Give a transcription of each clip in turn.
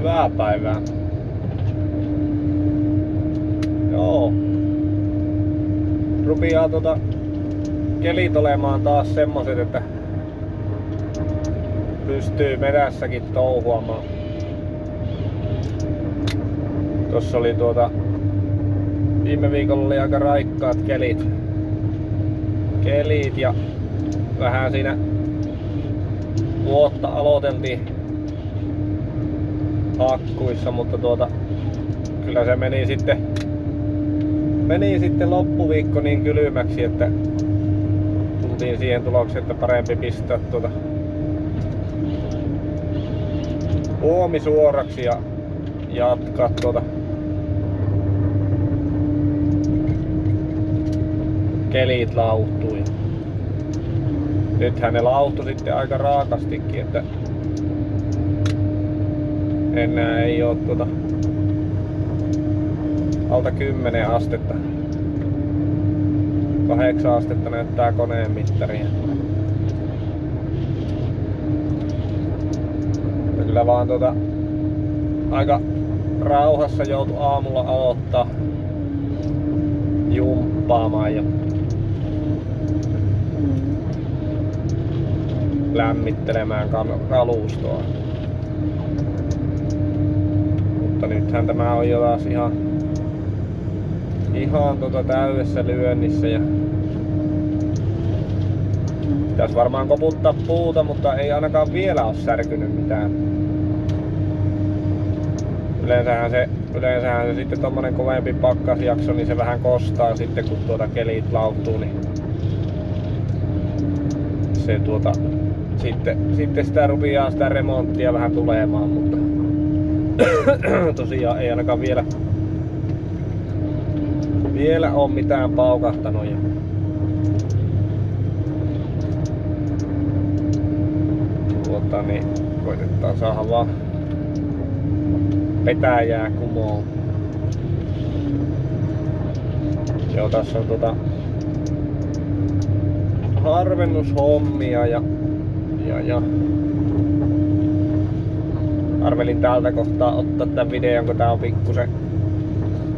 Hyvää päivää. Joo. Rupeaa kelit olemaan taas semmoset, että pystyy merässäkin touhuamaan. Tossa oli viime viikolla oli aika raikkaat kelit ja vähän siinä vuotta aloiteltiin hakkuissa, mutta kyllä se meni sitten loppuviikko niin kylmäksi, että tultiin siihen tulokseen, että parempi pistää puomi suoraksi ja jatkaa kelit lauhtui. Nythän ne lauhtui sitten aika raakastikin, että enää ei oo alta 10 astetta. 8 astetta näyttää koneen mittari. Kyllä vaan aika rauhassa joutui aamulla aloittaa jumppaamaan ja lämmittelemään kalustoa. Mutta nythän tämä on jo taas ihan täydessä lyönnissä ja pitäis varmaan koputtaa puuta, mutta ei ainakaan vielä ole särkynyt mitään. Yleensähän se sitten tommonen kovempi pakkasjakso, niin se vähän kostaa sitten kun kelit lauhtuu, niin se sitten sitä rupeaa sitä remonttia vähän tulemaan, mutta tosiaan ei ainakaan vielä on mitään paukahtanut. Niin koitetaan saada vaan petäjää kumoon. Joo, tässä on harvennushommia ja arvelin täältä kohtaa ottaa tän videon, kun tää on pikkusen,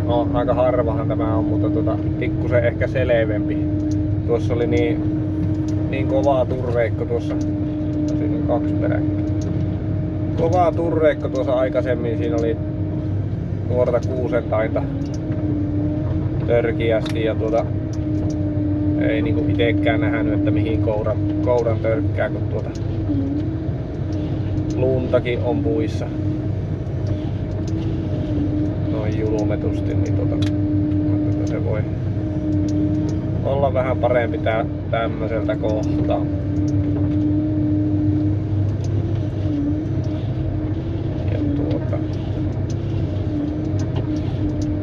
no aika harvahan tämä on, mutta pikkusen ehkä selvempi. Tuossa oli niin kovaa turveikko tuossa, siinä on 2 peräkkäin. Kovaa turveikko tuossa aikaisemmin, siinä oli nuorta kuusentainta törkiästi ja ei niinku itekään nähnyt, että mihin kouran törkkää, kun luntakin on puissa noin julmetusti, niin se voi olla vähän parempi tämmöseltä kohtaa. Ja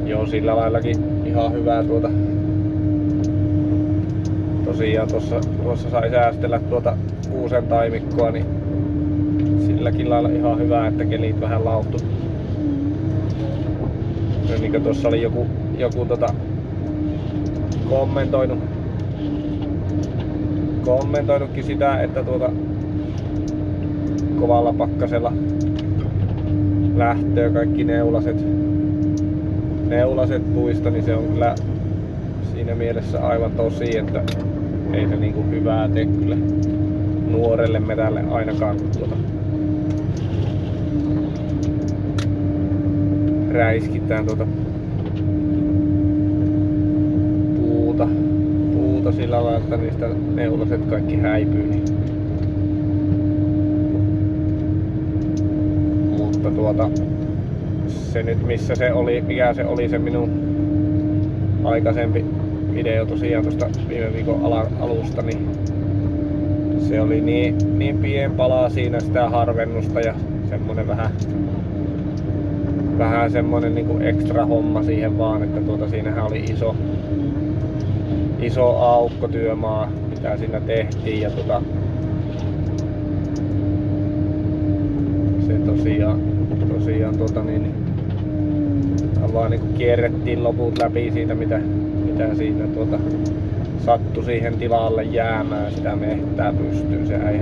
joo, sillä laillakin ihan hyvää tosiaan tuossa sai säästellä kuusen taimikkoa, niin silläkin lailla ihan hyvä, että kelit vähän lauhtu. Ja niin kuin tuossa oli joku kommentoinutkin sitä, että kovalla pakkasella lähtöö kaikki neulaset puista, niin se on kyllä siinä mielessä aivan tosi, että ei se niinku hyvää tee kyllä nuorelle metälle ainakaan, kun räiskitään puuta sillä lailla, että niistä neulaset kaikki häipyy. Niin. Mutta se nyt mikä se oli se minun aikaisempi video tosiaan tuosta viime viikon alusta, niin se oli niin pien palaa siinä sitä harvennusta ja semmonen vähän semmonen niinku ekstra homma siihen vaan, että siinähän oli iso aukkotyömaa, mitä siinä tehtiin ja se tosiaan vaan niinku kierrettiin loput läpi siitä, mitä siinä sattui siihen tilalle jäämään sitä mehtää pystyyn. Sehän ei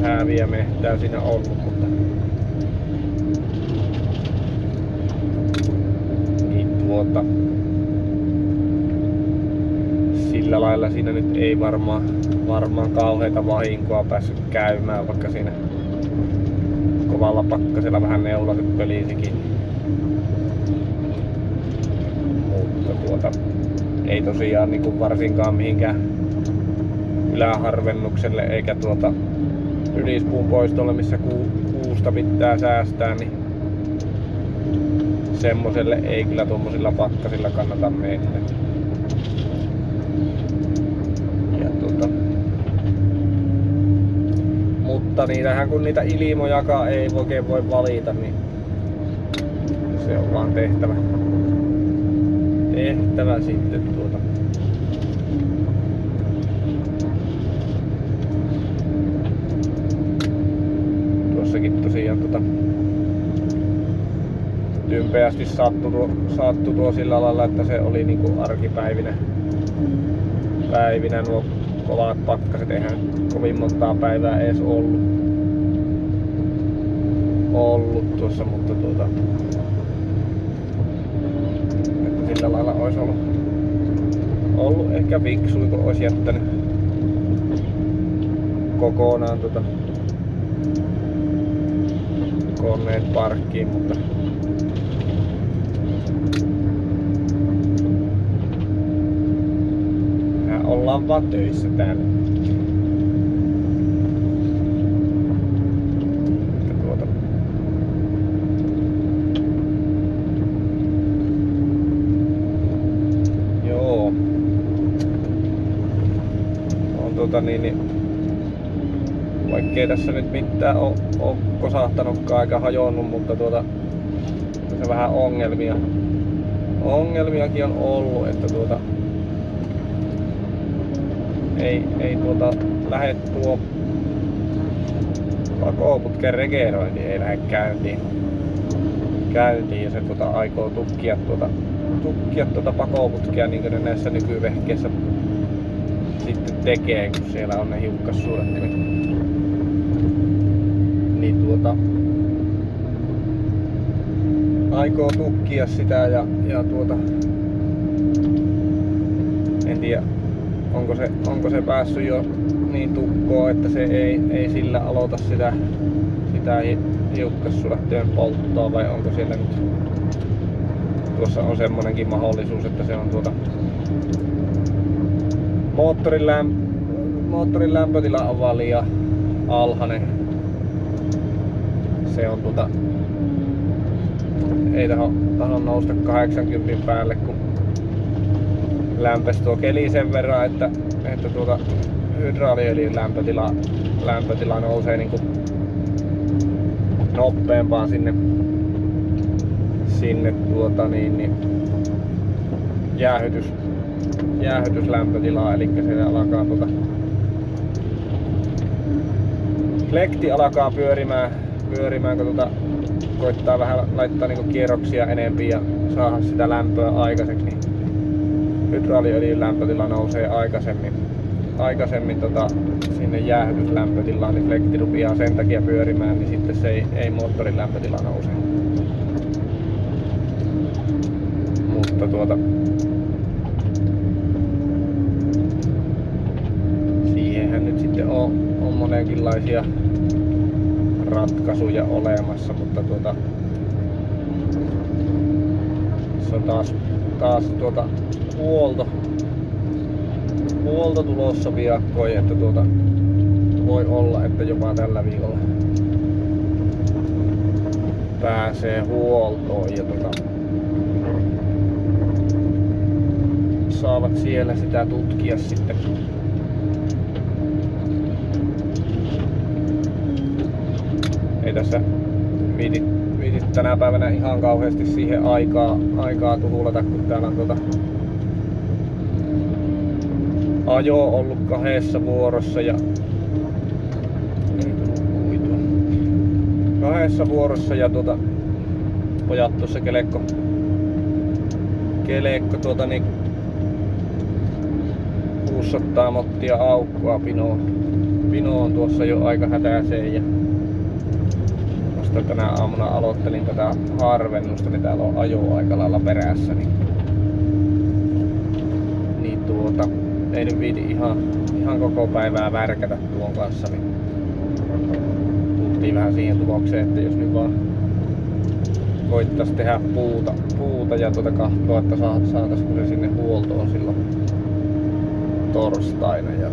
hääviä mehtää siinä ollut, mutta sillä lailla siinä nyt ei varmaan kauheita vahinkoa päässyt käymään, vaikka siinä kovalla pakkasella vähän neulaset pölisikin. Mutta ei tosiaan niinku varsinkaan mihinkään yläharvennukselle eikä ylispuun poistolle, missä kuusta pitää säästää, niin semmoselle ei kyllä tuommoisilla pakkasilla kannata mennä. Ja mutta niitähän kun niitä ilmojakaan ei oikein voi valita, niin se on vaan tehtävä sitten tuossakin tosiaan tympeästi sattui tuo sillä lailla, että se oli niinku arkipäivinä nuo kovat pakkaset, eihän kovin montaa päivää edes ollut tuossa, mutta että sillä lailla olisi ollut ehkä fiksui, kun olisi jättänyt kokonaan koneet parkkiin, mutta ollaan vaan töissä täällä. Joo. On vaikkei tässä nyt mitään oo kosahtanutkaan eikä hajonnut, mutta se vähän ongelmiakin on ollut, että ei lähde tuo pakoputken regerointi ei lähde käyntiin ja se aikoo tukkia pakoputkea niin kuin ne näissä nykyvehkeissä sitten tekee, kun siellä on ne hiukkassuudattimet. Niin aikoo tukkia sitä ja en tiedä onko se päässyt jo niin tukkoon, että se ei sillä aloita sitä hiukkassudattimen polttoa, vai onko siellä nyt tuossa on semmonenkin mahdollisuus, että se on moottorin lämpötila on vaan liian alhainen. Se on ei taho nousta 80 päälle, kun lämpös tuo keli sen verran, että hydraaliöljyn lämpötila nousee niinku nopeampaan sinne jäähytyslämpötilaa, eli se alkaa flekti alkaa pyörimään kun koittaa vähän laittaa niinku kierroksia enempi ja saada sitä lämpöä aikaiseksi, niin hydraaliöljyn lämpötila nousee aikaisemmin sinne jäähytyslämpötilaan, niin flekti rupeaa sen takia pyörimään, niin sitten se ei moottorin lämpötila nouse. Mutta siihenhän nyt sitten on monenkinlaisia ratkaisuja olemassa, mutta se on taas huolto tulossa piakkoin, että voi olla, että jopa tällä viikolla pääsee huoltoon ja saavat siellä sitä tutkia sitten. Ei tässä viiti tänä päivänä ihan kauheasti siihen aikaa tuhulata, kun täällä on ajo ollut kahdessa vuorossa ja pojat tuossa kelekko niin 600 mottia aukkoa pinoon tuossa jo aika hätäiseen ja tuosta tänä aamuna aloittelin tätä harvennusta, niin täällä on ajo aika lailla perässä. Niin ei nyt viiti ihan koko päivää värkätä tuon kanssa. Niin tultiin vähän siihen tulokseen, että jos nyt vaan koittais tehdä puuta ja kahtoa, että saataisiko se sinne huoltoon silloin torstaina. Ja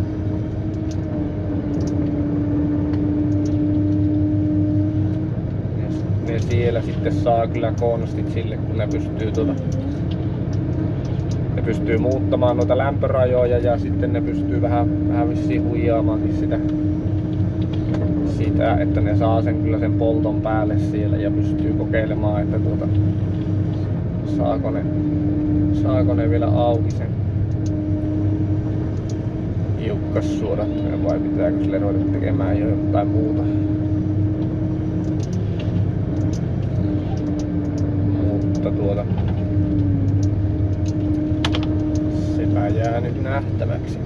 ne siellä sitten saa kyllä konstit sille, kun ne pystyy muuttamaan noita lämpörajoja ja sitten ne pystyy vähän vissiin huijaamaankin sitä, että ne saa sen kyllä sen polton päälle siellä ja pystyy kokeilemaan, että saako ne vielä auki sen hiukkassuodattimen vai pitääkö sille ruveta tekemään jo jotain muuta. Mutta sepä jää nyt nähtäväksi.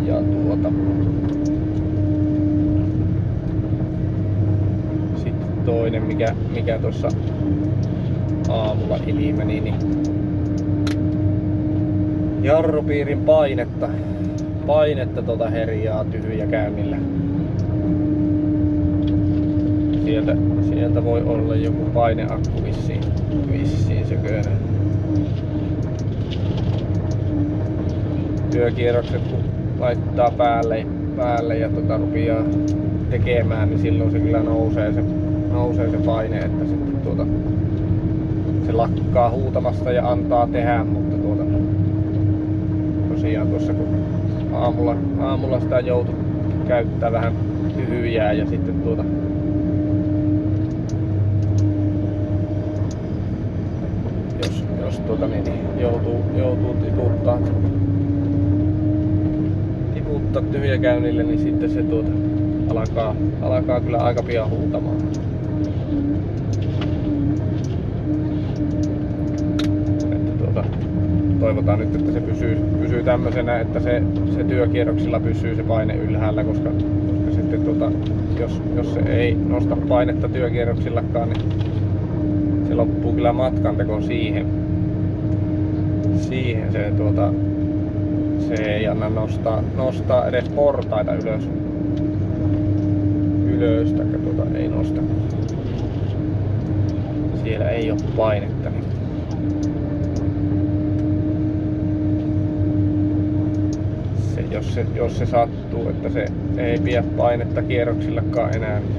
Ja sitten toinen mikä tuossa aamulla ilmeni, niin jarrupiirin painetta herjaa tyhjäkäynnillä. Sieltä voi olla joku paineakku vissiin sököinen. Työkierrokset kun laittaa päälle ja rupeaa tekemään, niin silloin se kyllä nousee se paine, että sitten se lakkaa huutamasta ja antaa tehdä, mutta tosiaan tuossa kun aamulla sitä joutui käyttää vähän tyhjää ja sitten jos joutuu tiputtaa tyhjäkäynnille, niin sitten se alkaa kyllä aika pian huutamaan. Että toivotaan nyt, että se pysyy tämmöisenä, että se työkierroksilla pysyy se paine ylhäällä, koska sitten jos se ei nosta painetta työkierroksillakaan, niin se loppuu kyllä matkanteko siihen se ei anna nostaa edes portaita ylös taikka ei nosta. Siellä ei oo painetta. Niin jos se sattuu, että se ei pidä painetta kierroksillakaan enää, niin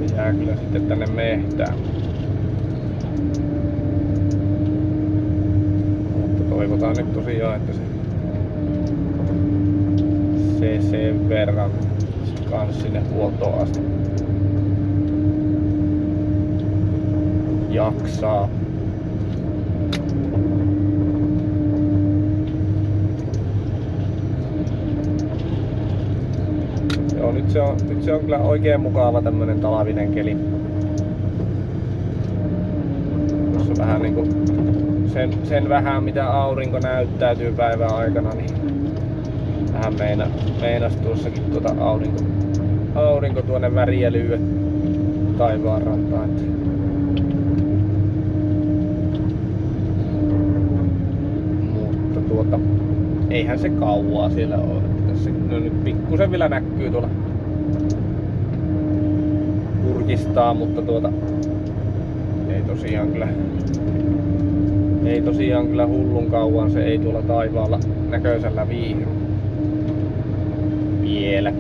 se jää kyllä sitten tänne mehtään. Toivotaan nyt tosiaan, että se sen verran kans sinne huoltoon asti jaksaa. Joo, nyt se on kyllä oikein mukava tämmönen talvinen keli. Tuossa vähän niinku sen vähän mitä aurinko näyttäytyy päivän aikana, niin vähän meinas tuossakin aurinko tuonne väriä lyödä taivaanrantaan. Mutta eihän se kauaa siellä ole. Tässä nyt pikkusen vielä näkyy tuolla kurkistaa, mutta ei tosiaan kyllä hullun kauan se ei tuolla taivaalla näköisellä viihdy vielä.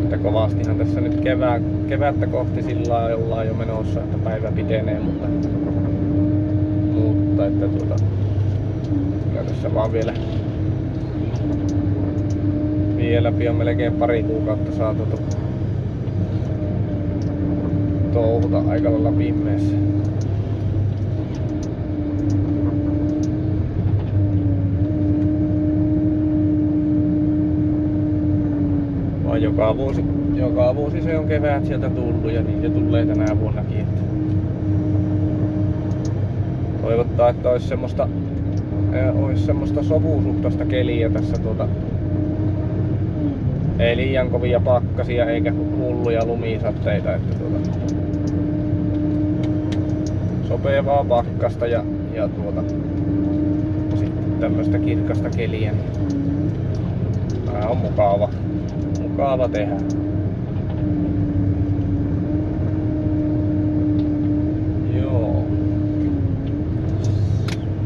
Mutta kovastihan tässä nyt kevättä kohti sillä ollaan jo menossa, että päivä pitenee, mutta että kyllä tässä vaan vielä pian melkein pari kuukautta saa touhuta aika lailla pimmeessä. Vaan joka vuosi se on kevät sieltä tullut ja niin se tulee tänä vuonnakin. Että toivottaa, että olisi semmoista sopusuhtaista keliä tässä ei liian kovia pakkasia eikä hulluja lumisateita, että sopivaa pakkasta ja sitten tämmöstä kirkasta keliä, niin tää on mukava tehdä. Joo.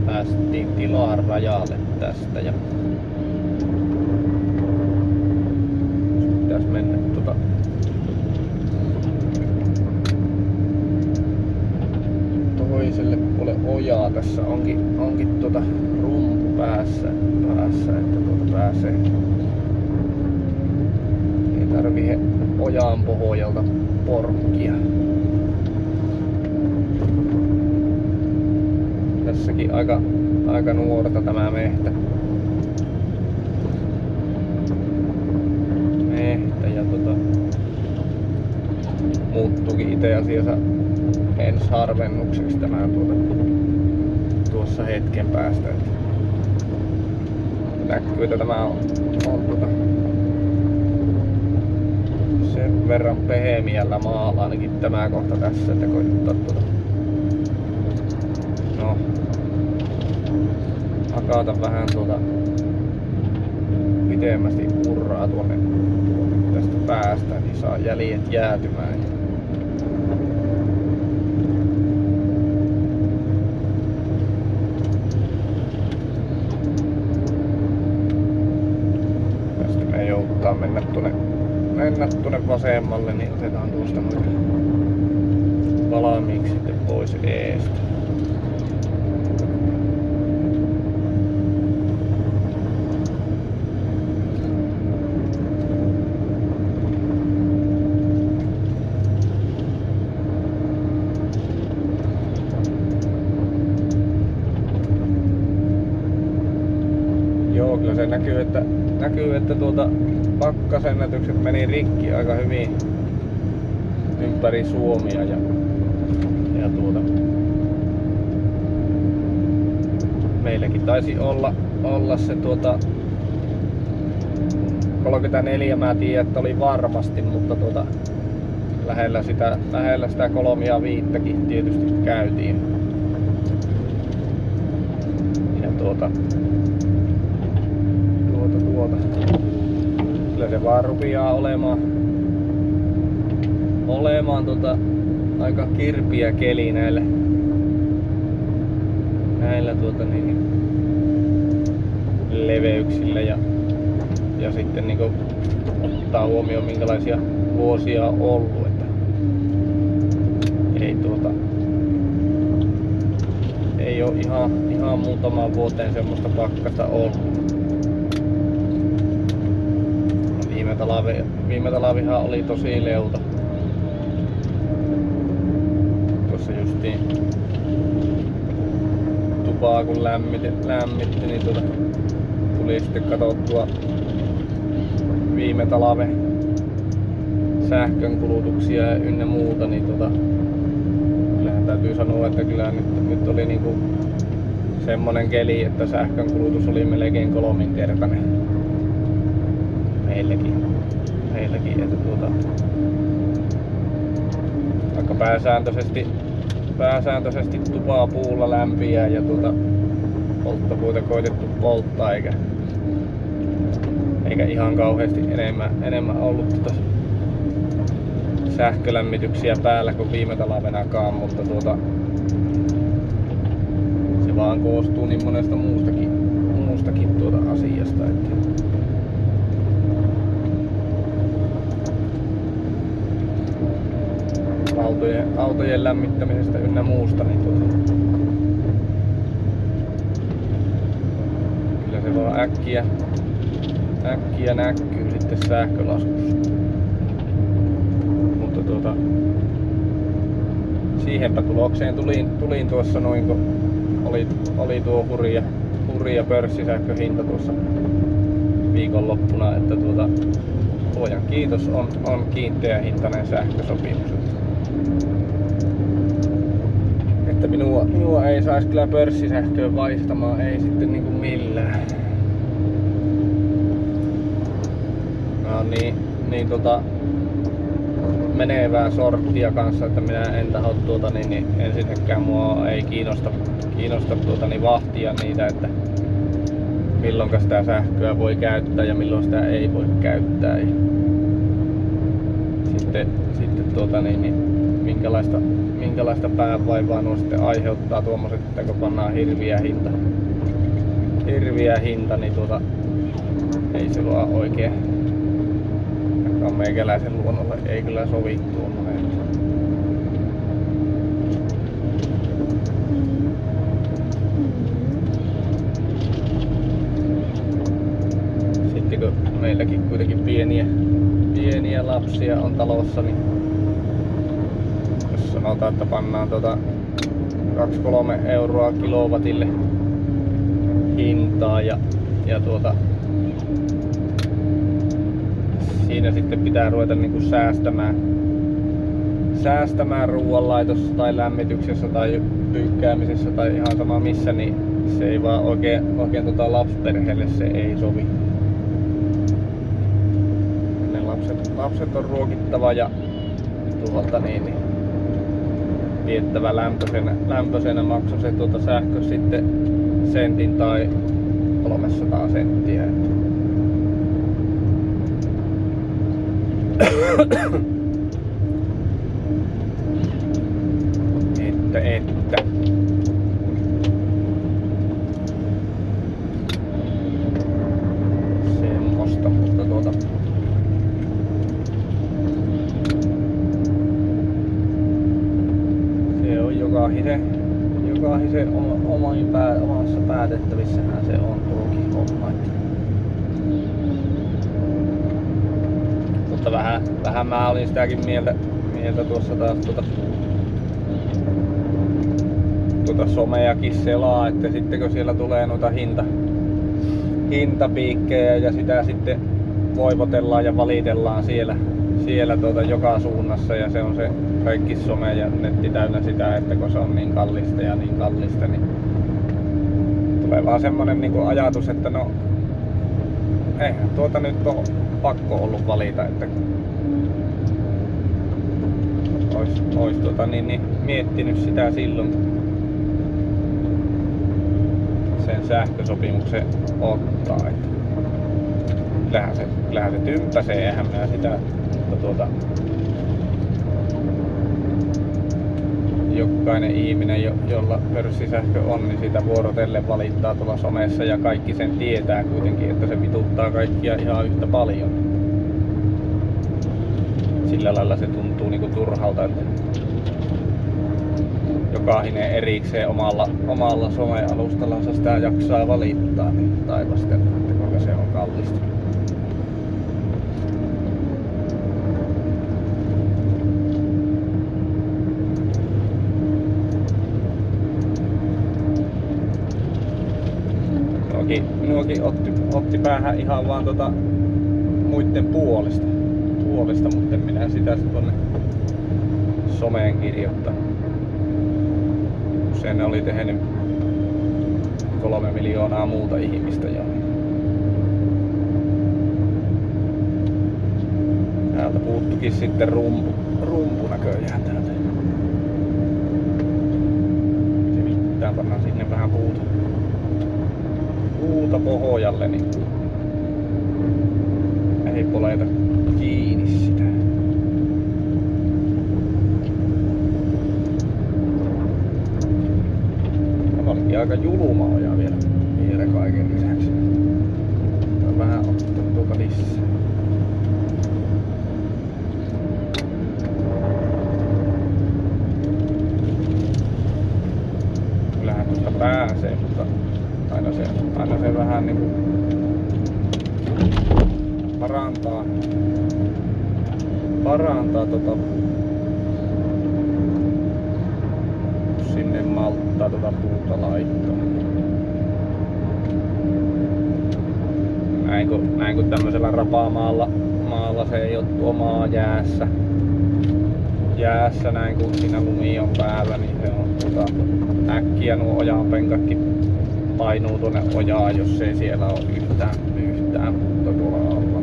Päästiin tilan rajalle tästä ja pitäis mennä toiselle puolelle ojaa. Tässä onkin rumpu päässä että pääsee. Ei tarvii ojan pohjalta porkkia. Tässäkin aika nuorta tämä mehtä ja muuttuukin itse asiassa ensiharvennukseksi tämä tuossa hetken päästä. Näkyy, että tämä on sen verran pehmeällä maalla ainakin tämä kohta tässä, että koittaa hakata vähän pitemmästi urraa tuonne tästä päästä, niin saa jäljet jäätymään. Tästä me joudutaan mennä tuonne vasemmalle, niin otetaan tuosta noita valmiiksi sitten pois eestä. Joo, kyllä se näkyy, että pakkasennätykset meni rikki aika hyvin ympäri Suomia ja meilläkin taisi olla se 34, mä tiedän, että oli varmasti, mutta lähellä sitä 3-5 tietysti käytiin. Ja kyllä se vaan rupeaa olemaan aika kirpiä keli näillä leveyksillä ja sitten niinku ottaa huomioon minkälaisia vuosia on ollut, että ei oo ihan muutamaan vuoteen semmoista pakkasta ollut. Viime talavihan oli tosi leuta. Tuossa justiin tupaa kun lämmitti niin tuli sitten katsottua viime talven sähkönkulutuksia ynnä muuta, niin kyllähän täytyy sanoa, että kyllä nyt oli niinku semmonen keli, että sähkönkulutus oli melkein 3-kertainen meilläkin, että vaikka pääsääntöisesti tupaa puulla lämpiää ja polttopuita koitettu polttaa eikä ihan kauheasti enemmän ollut sähkölämmityksiä päällä kuin viime talvenakaan, mutta se vaan koostuu niin monesta muustakin asiasta, että autojen lämmittämisestä ynnä muusta, niin kyllä se vaan äkkiä näkyy sitten sähkölaskussa. Mutta siihenpä tulokseen tulin tuossa noin, kun oli tuo hurja pörssisähköhinta tuossa viikonloppuna, että luojan kiitos on kiinteähintainen sähkösopimus. Että minua ei saisi kyllä pörssisähköön vaihtamaan, ei sitten niinku millään. Mä oon on niin menevää sorttia kanssa, että minä en taho niin ensinnäkään mua ei kiinnosta vahtia niitä, että milloin sitä sähköä voi käyttää ja milloin sitä ei voi käyttää. Ja sitten minkälaista päävaivaa nuo sitten aiheuttaa tuommoiset, että kun pannaan hirviä hinta, niin ei se vaan oikein meikäläisen luonnolle ei kyllä sovi tuommoinen. Sitten kun meilläkin kuitenkin pieniä lapsia on talossa, niin jos sanotaan, että pannaan 2-3 euroa kilowatille hintaa ja siinä sitten pitää ruveta niinku säästämään ruoanlaitossa tai lämmityksessä tai pyykkäämisessä tai ihan sama missä, niin se ei vaan oikein lapsiperheelle se ei sovi. Ne lapset on ruokittava ja niin viettävä lämpöisenä maksoi se sähkö sitten sentin tai 300 senttiä. että semmoista, mutta se on jokaisen omassa päätettävissähän se on tuokin homma. Mutta vähän mä olin sitäkin mieltä tuossa taas someakin selaa, että sitten kun siellä tulee noita hintapiikkejä ja sitä sitten voivotellaan ja valitellaan siellä joka suunnassa ja se on se kaikki some ja netti täynnä sitä, että kun se on niin kallista, niin tulee vaan semmonen niinku ajatus, että no eihän nyt on pakko ollut valita, että ois miettinyt sitä silloin sen sähkösopimuksen ottaa, että kyllähän se tympäsee, eihän minä sitä, mutta jokainen ihminen, jolla pörssisähkö on, niin sitä vuorotellen valittaa tuolla somessa ja kaikki sen tietää kuitenkin, että se vituttaa kaikkia ihan yhtä paljon. Sillä lailla se tuntuu niinku turhalta, että jokainen erikseen omalla some-alustallansa sitä jaksaa valittaa, niin taivastella, että kuinka se on kallista. Nuokin otti päähän ihan vaan muitten puolesta, mutta minä sitä tonne someen kirjoittanut. Sen oli tehnyt 3 miljoonaa muuta ihmistä jo. Täältä puuttukin sitten rumpu näköjään täältä. Se mitään, pannaan sinne vähän puuta pohjalle, niin ei poleta kiinni sitä. Tämä olikin aika julma oja vielä kaiken lisäksi. Vähän ottaa tuota lisää. Kyllähän tuosta pääsee, mutta aina se vähän niinku parantaa sinne malttaa puuta laittaa. Näin kun tämmöisellä rapaamaalla se ei oo tuo maa jäässä näin kun siinä lumi on päällä, niin se on äkkiä nuo ojanpenkatkin painuu tuonne ojaan, jos ei siellä ole yhtään puuta tuolla alla.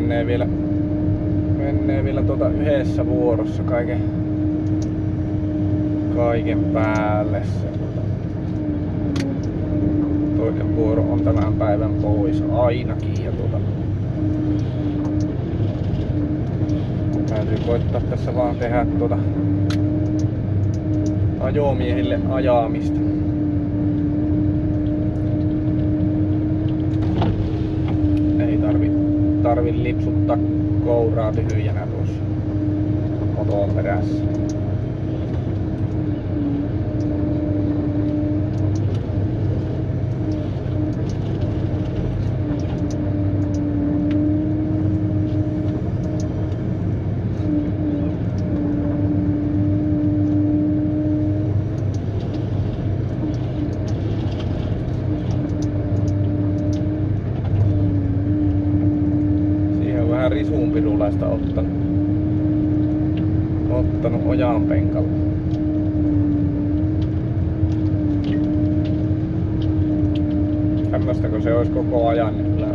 menee vielä yhdessä vuorossa kaiken päälle se. Toinen vuoro on tämän päivän pois ainakin ja täytyy koittaa tässä vaan tehdä ajomiehille ajamista. Ei tarvi lipsuttaa kouraa tyhjänä tuossa moton perässä. Risuunpirulaista ottanut ojan penkalle. Tämmöstä kun se olisi koko ajan, niin kyllä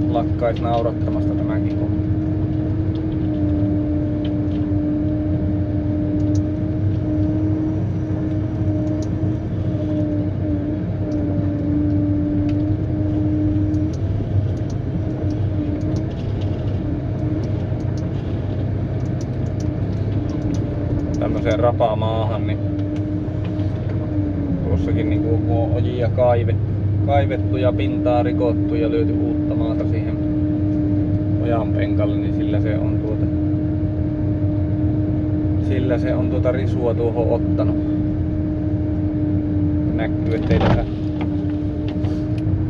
lakkais naurattamasta tämäkin homma. Tämmöiseen rapamaahan, niin tuossakin niin kun on ojia kaivettu ja pintaa rikottu ja löyty uutta maata siihen ojan penkalle, niin sillä se on risua tuohon ottanut. Näkyy, ettei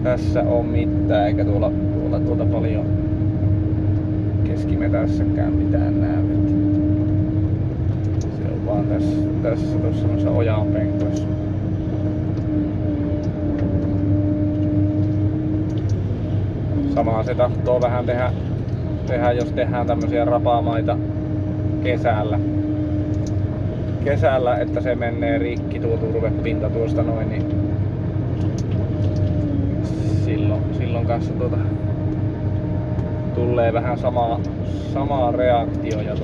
tässä on mitään eikä tuolla paljon keskimetässäkään mitään näy. Vaan tässä tuossa ojan penkoissa. Samaa se tahtoo vähän tehdä jos tehdään tämmösiä rapamaita kesällä, että se menee rikki tuo turvepinta tuosta noin, niin silloin kanssa tulee vähän samaa reaktio ja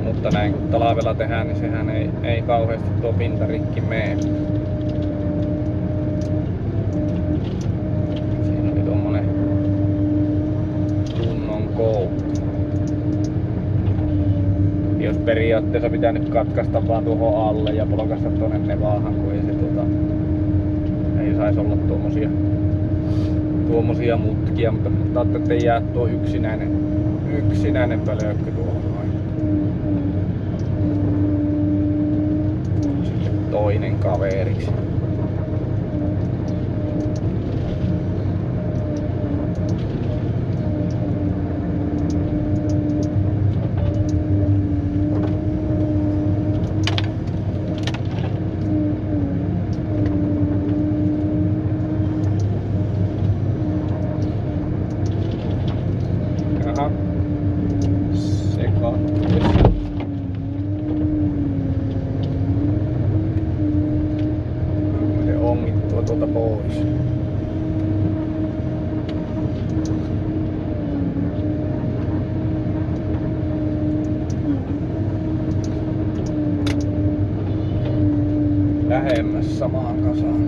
mutta näin kun talvella tehdään, niin sehän ei kauheasti tuo pinta rikki mene. Siinä oli tommonen kunnon koukku. Jos periaatteessa pitänyt katkaista vaan tuohon alle ja polkaista tonne nevaahan, kun ei sais olla tuommoisia mutkia, mutta ajattelin, ettei jää tuo yksinäinen pölökkö tuohon noin. Toinen kaveriksi. Jaha. Ongittua tuolta pois. Lähemmäs samaan kasaan.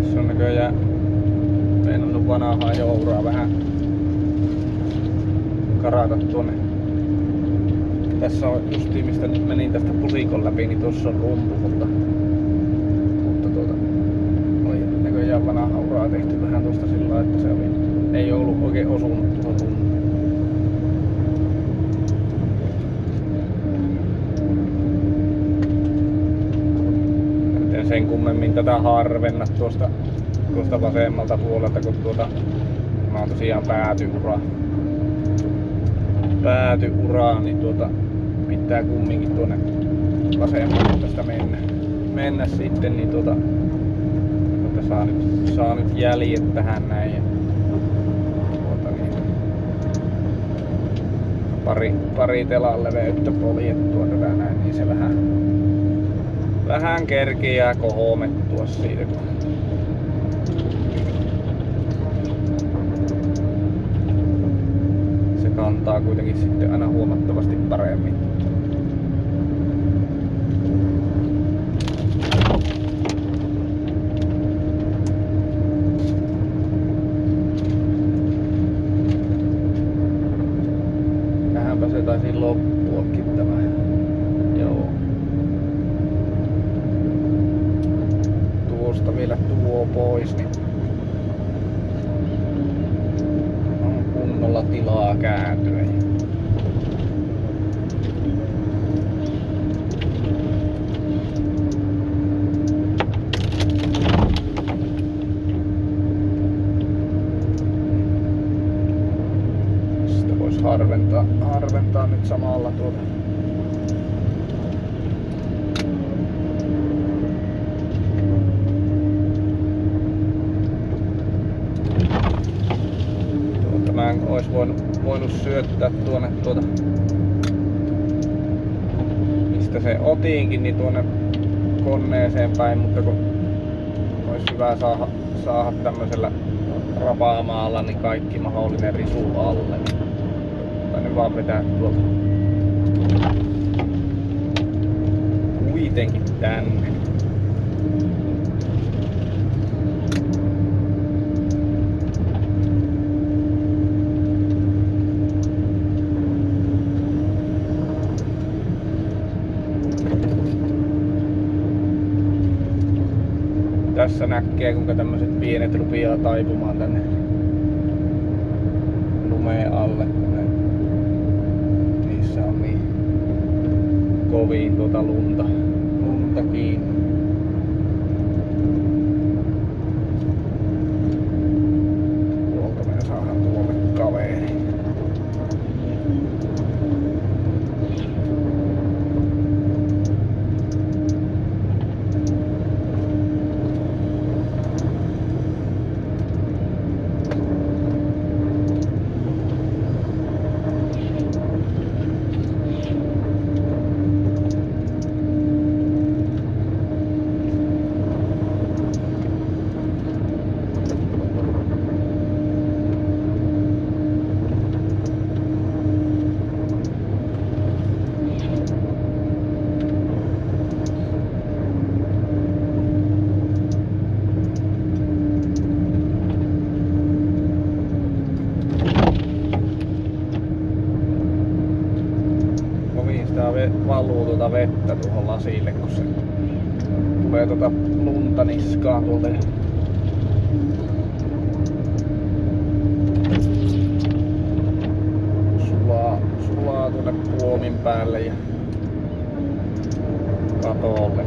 Tässä on näköjään meinannut vanhaa jouraa vähän karata tuonne. Tässä on justiin mistä nyt menin tästä pusikon läpi, niin tuossa on rumpu, mutta oli näköjään vanhaa uraa tehty vähän tuosta sillä, että ei ollut oikein osunut tuohon rumpuun. En sen kummemmin tätä harvenna tuosta vasemmalta puolelta, kun tämä on tosiaan päätyuraa, niin pitää kumminkin tuonne vasemmalle tästä mennä sitten, niin saa nyt jäljet tähän näin. Ja, pari telan leveyttä poljettua tätä näin, niin se vähän vähän kerkiää kohomettua siitä. Se kantaa kuitenkin sitten aina huomattavasti paremmin. Vähänpä se taisi loppuakin tämä. Joo. Tuosta vielä tuo pois, niin on kunnolla tilaa kääntyä. Sitä voisi harventaa nyt samalla tuota. Mä ois voinut syöttää tuonne mistä se otiinkin, niin tuonne koneeseen päin, mutta kun olisi hyvä saada tämmöisellä rapaamaalla niin kaikki mahdollinen risu alle. Tai nyt vaan vetää tuolta kuitenkin tänne. Tässä näkee kuinka tämmöiset pienet rupeaa taipumaan tänne lumeen alle, kun niissä on niin kovin lunta kiinni. Tuolta me saadaan tuolle kaveri. Valuu vettä tuohon lasille, kun se tulee lunta niskaan tuolta. Sulaa tuonne puomin päälle ja katolle.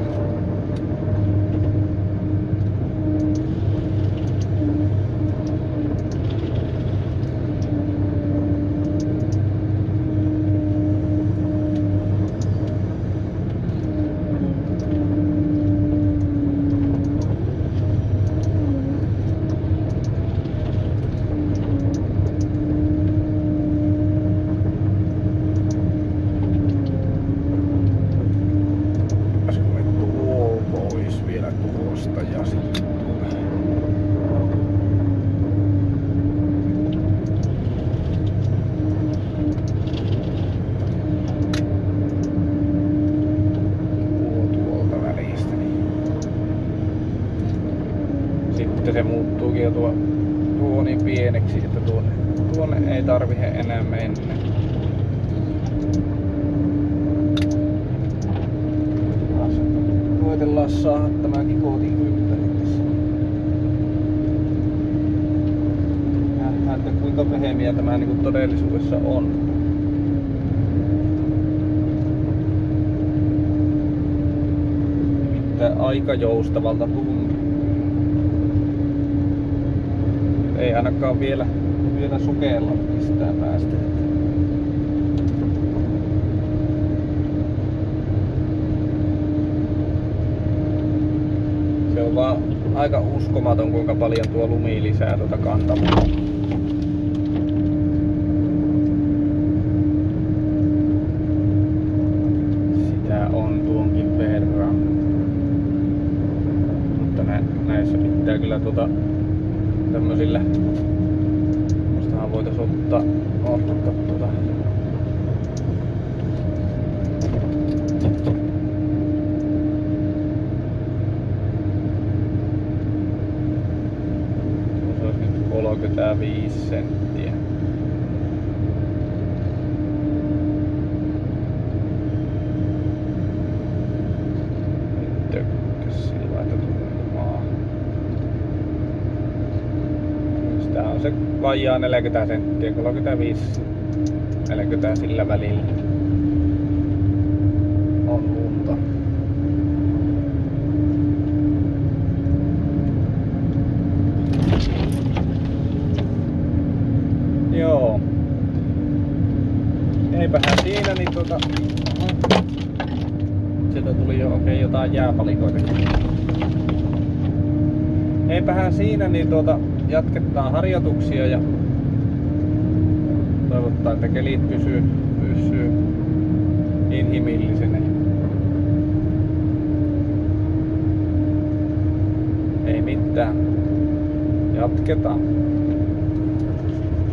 Sitten se muuttuukin jo tuo niin pieneksi, että tuonne ei tarvitse enää mennä. Koitellaan saada tämä kikotin ympäri tässä. Nähdään, että kuinka pehmeä tämä niin kuin todellisuudessa on. Nimittäin aika joustavalta tuntuu. Ei ainakaan vielä sukella mistään päästä. Se on vaan aika uskomaton kuinka paljon tuo lumi lisää tuota kantamaa. Sitä on tuonkin verran. kilometriä kyllä tämmösillä. Mustahan voitais ottaa se olisi nyt 35 senttiä. Sillä että tää on se vajaa 40 senttiä, 35, 40 sillä välillä on lunta. Joo. Eipähän siinä niin sieltä tuli jo jotain jääpalikoita. Eipähän siinä niin jatketaan harjoituksia ja toivottaa, että kelit pysyy inhimillisenä. Ei mitään. Jatketaan.